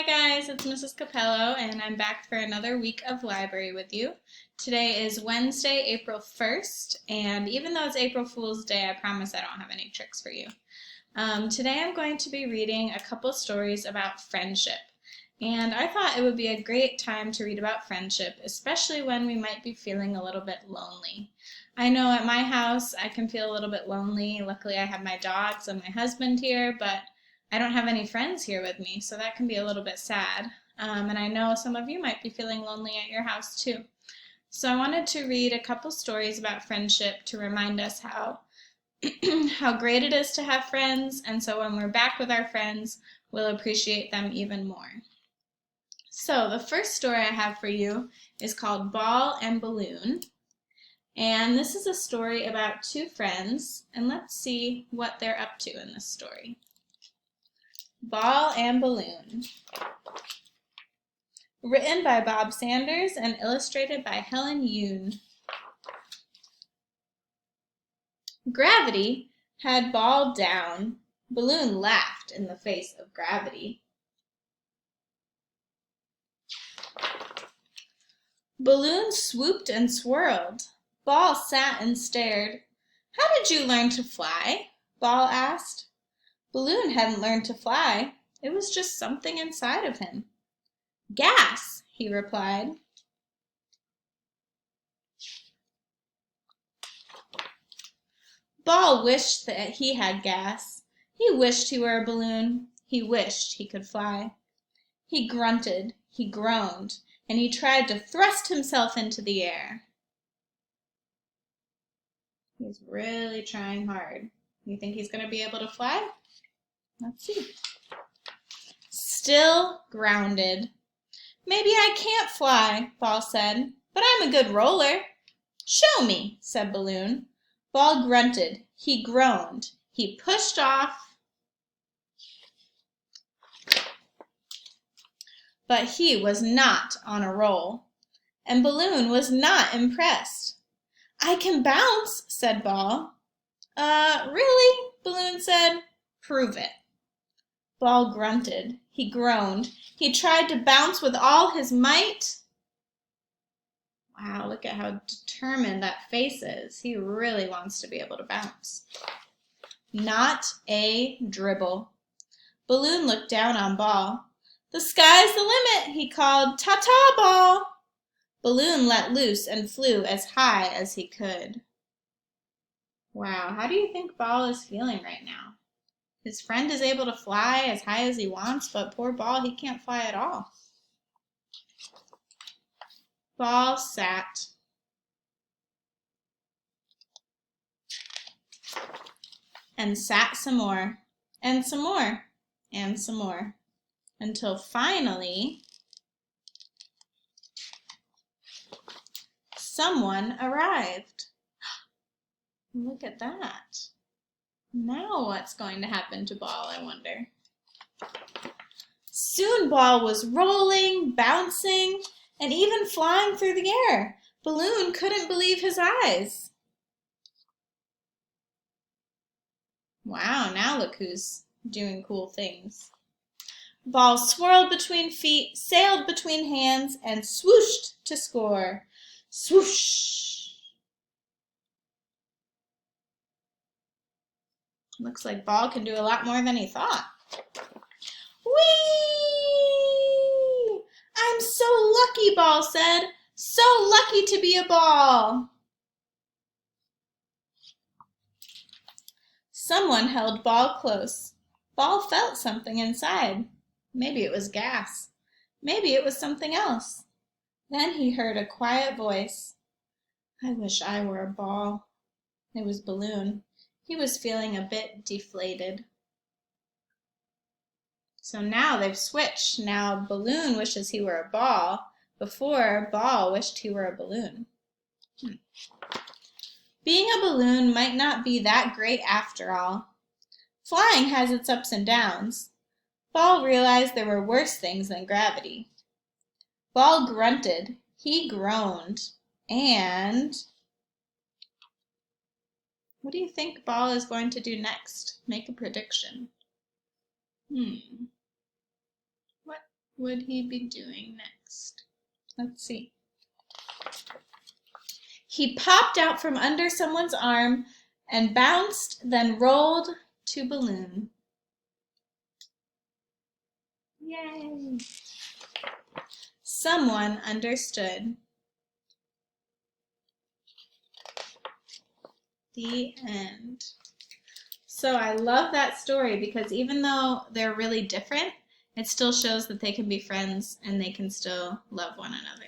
Hi guys, it's Mrs. Capello and I'm back for another week of library with you. Today is Wednesday, April 1st, and even though it's April Fool's Day, I promise I don't have any tricks for you. Today I'm going to be reading a couple stories about friendship, and I thought it would be a great time to read about friendship, especially when we might be feeling a little bit lonely. I know at my house I can feel a little bit lonely. Luckily I have my dogs and my husband here, but I don't have any friends here with me, so that can be a little bit sad. And I know some of you might be feeling lonely at your house too. So I wanted to read a couple stories about friendship to remind us how how great it is to have friends, and so when we're back with our friends, we'll appreciate them even more. So the first story I have for you is called Ball and Balloon, and this is a story about two friends, and let's see what they're up to in this story. Ball and Balloon. Written by Bob Sanders and illustrated by Helen Yoon. Gravity had Ball down. Balloon laughed in the face of gravity. Balloon swooped and swirled. Ball sat and stared. "How did you learn to fly?" Ball asked. Balloon hadn't learned to fly. It was just something inside of him. "Gas," he replied. Ball wished that he had gas. He wished he were a balloon. He wished he could fly. He grunted, he groaned, and he tried to thrust himself into the air. He's really trying hard. You think he's going to be able to fly? Let's see. Still grounded. "Maybe I can't fly," Ball said, "but I'm a good roller." "Show me," said Balloon. Ball grunted, he groaned, he pushed off, but he was not on a roll, and Balloon was not impressed. "I can bounce," said Ball. Really?" Balloon said. "Prove it." Ball grunted, he groaned, he tried to bounce with all his might. Wow, look at how determined that face is. He really wants to be able to bounce. Not a dribble. Balloon looked down on Ball. "The sky's the limit," he called. "Ta-ta, Ball." Balloon let loose and flew as high as he could. Wow, how do you think Ball is feeling right now? His friend is able to fly as high as he wants, but poor Ball, he can't fly at all. Ball sat. And sat some more, and some more, and some more, until finally someone arrived. Look at that. Now what's going to happen to Ball, I wonder? Soon Ball was rolling, bouncing, and even flying through the air. Balloon couldn't believe his eyes. Wow, now look who's doing cool things. Ball swirled between feet, sailed between hands, and swooshed to score. Swoosh! Looks like Ball can do a lot more than he thought. Whee! "I'm so lucky," Ball said. "So lucky to be a ball." Someone held Ball close. Ball felt something inside. Maybe it was gas. Maybe it was something else. Then he heard a quiet voice. "I wish I were a ball." It was Balloon. He was feeling a bit deflated. So now they've switched. Now Balloon wishes he were a ball. Before, Ball wished he were a balloon. Being a balloon might not be that great after all. Flying has its ups and downs. Ball realized there were worse things than gravity. Ball grunted, he groaned, and what do you think Ball is going to do next? Make a prediction. would he be doing next? Let's see. He popped out from under someone's arm and bounced, then rolled to balloon. Yay! Someone understood. The end. So I love that story because even though they're really different, it still shows that they can be friends and they can still love one another.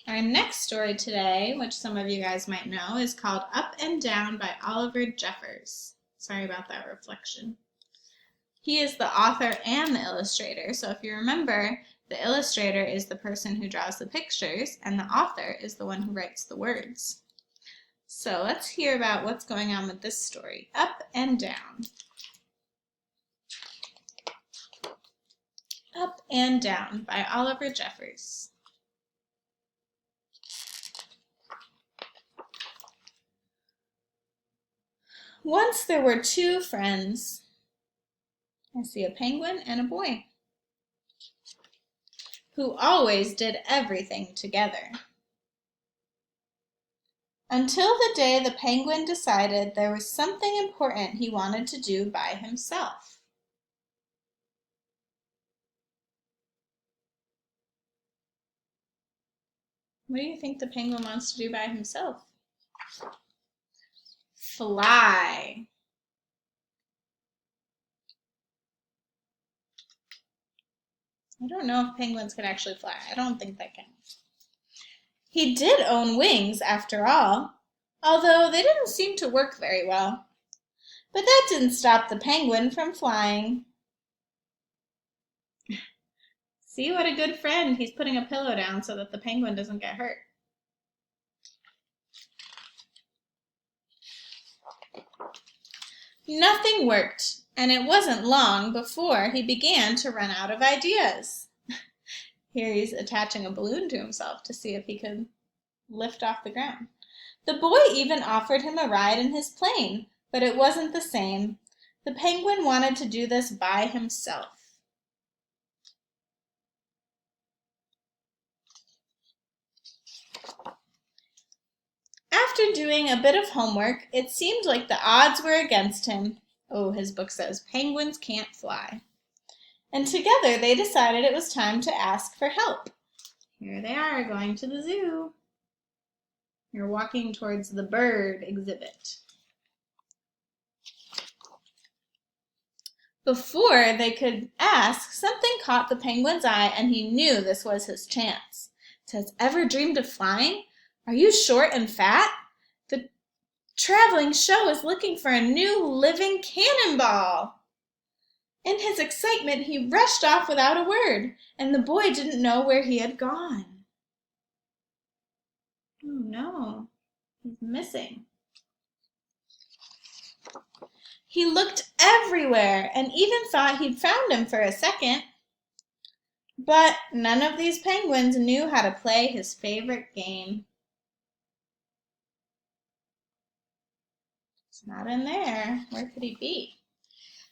Our next story today, which some of you guys might know, is called Up and Down by Oliver Jeffers. Sorry about that reflection. He is the author and the illustrator, so if you remember, the illustrator is the person who draws the pictures and the author is the one who writes the words. So let's hear about what's going on with this story, Up and Down. Up and Down by Oliver Jeffers. Once there were two friends. I see a penguin and a boy who always did everything together. Until the day the penguin decided there was something important he wanted to do by himself. What do you think the penguin wants to do by himself? Fly. I don't know if penguins can actually fly. I don't think they can. He did own wings, after all, although they didn't seem to work very well. But that didn't stop the penguin from flying. See what a good friend. He's putting a pillow down so that the penguin doesn't get hurt. Nothing worked, and it wasn't long before he began to run out of ideas. Here he's attaching a balloon to himself to see if he could lift off the ground. The boy even offered him a ride in his plane, but it wasn't the same. The penguin wanted to do this by himself. After doing a bit of homework, it seemed like the odds were against him. Oh, his book says, penguins can't fly. And together they decided it was time to ask for help. Here they are, going to the zoo. They're walking towards the bird exhibit. Before they could ask, something caught the penguin's eye, and he knew this was his chance. It says, ever dreamed of flying? Are you short and fat? The traveling show is looking for a new living cannonball. In his excitement, he rushed off without a word, and the boy didn't know where he had gone. Oh no, he's missing. He looked everywhere and even thought he'd found him for a second. But none of these penguins knew how to play his favorite game. It's not in there. Where could he be?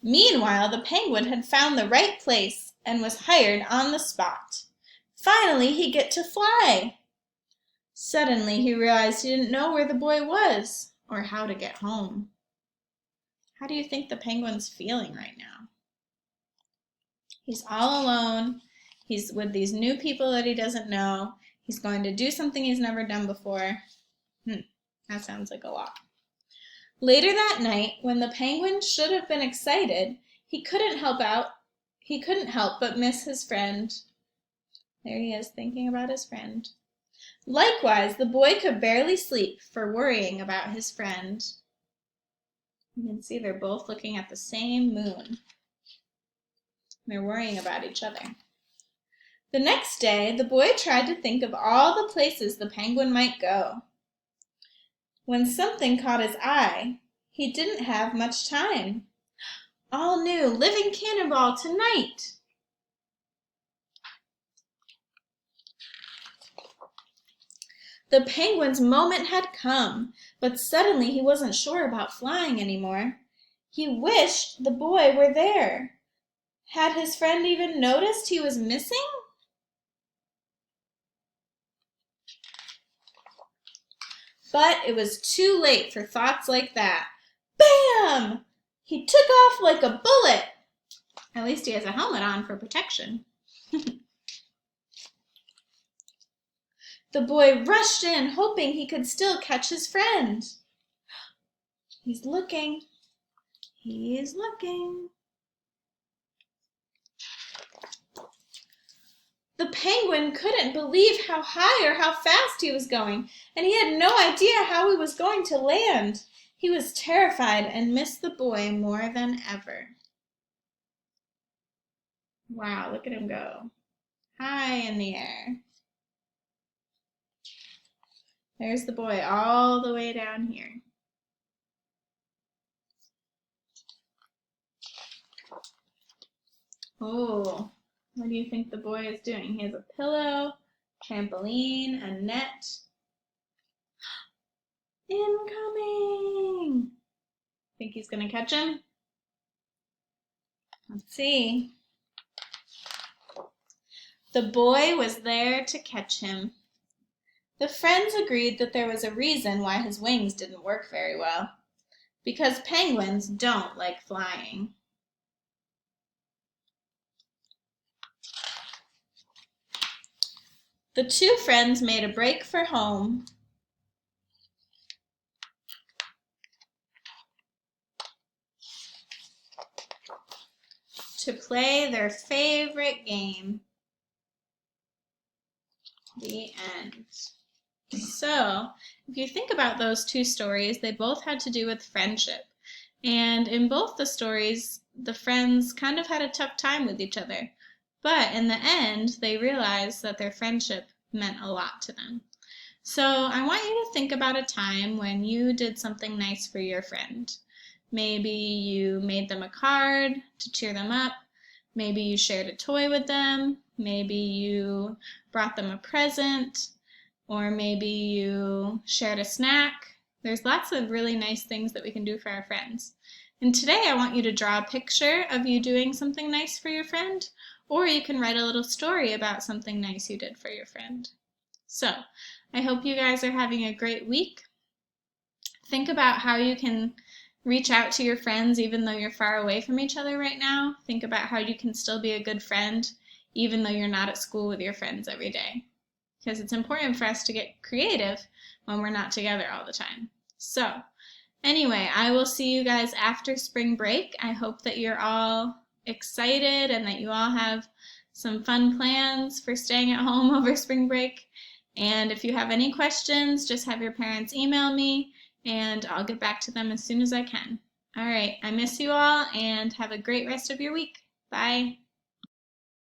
Meanwhile, the penguin had found the right place and was hired on the spot. Finally, he'd get to fly. Suddenly, he realized he didn't know where the boy was or how to get home. How do you think the penguin's feeling right now? He's all alone. He's with these new people that he doesn't know. He's going to do something he's never done before. That sounds like a lot. Later that night, when the penguin should have been excited, he couldn't help but miss his friend. There he is, thinking about his friend. Likewise, the boy could barely sleep for worrying about his friend. You can see they're both looking at the same moon. They're worrying about each other. The next day, the boy tried to think of all the places the penguin might go. When something caught his eye, he didn't have much time. All new, living cannonball tonight. The penguin's moment had come, but suddenly he wasn't sure about flying anymore. He wished the boy were there. Had his friend even noticed he was missing? But it was too late for thoughts like that. Bam! He took off like a bullet. At least he has a helmet on for protection. The boy rushed in, hoping he could still catch his friend. He's looking. He's looking. The penguin couldn't believe how high or how fast he was going, and he had no idea how he was going to land. He was terrified and missed the boy more than ever. Wow, look at him go. High in the air. There's the boy all the way down here. Oh, what do you think the boy is doing? He has a pillow, trampoline, a net. Incoming! Think he's gonna catch him? Let's see. The boy was there to catch him. The friends agreed that there was a reason why his wings didn't work very well. Because penguins don't like flying. The two friends made a break for home. To play their favorite game. The end. So, if you think about those two stories, they both had to do with friendship. And in both the stories, the friends kind of had a tough time with each other. But in the end, they realized that their friendship meant a lot to them. So I want you to think about a time when you did something nice for your friend. Maybe you made them a card to cheer them up. Maybe you shared a toy with them. Maybe you brought them a present. Or maybe you shared a snack. There's lots of really nice things that we can do for our friends. And today I want you to draw a picture of you doing something nice for your friend, or you can write a little story about something nice you did for your friend. So, I hope you guys are having a great week. Think about how you can reach out to your friends even though you're far away from each other right now. Think about how you can still be a good friend even though you're not at school with your friends every day. Because it's important for us to get creative when we're not together all the time. So, anyway, I will see you guys after spring break. I hope that you're all excited and that you all have some fun plans for staying at home over spring break. And if you have any questions, just have your parents email me and I'll get back to them as soon as I can. All right, I miss you all and have a great rest of your week. Bye.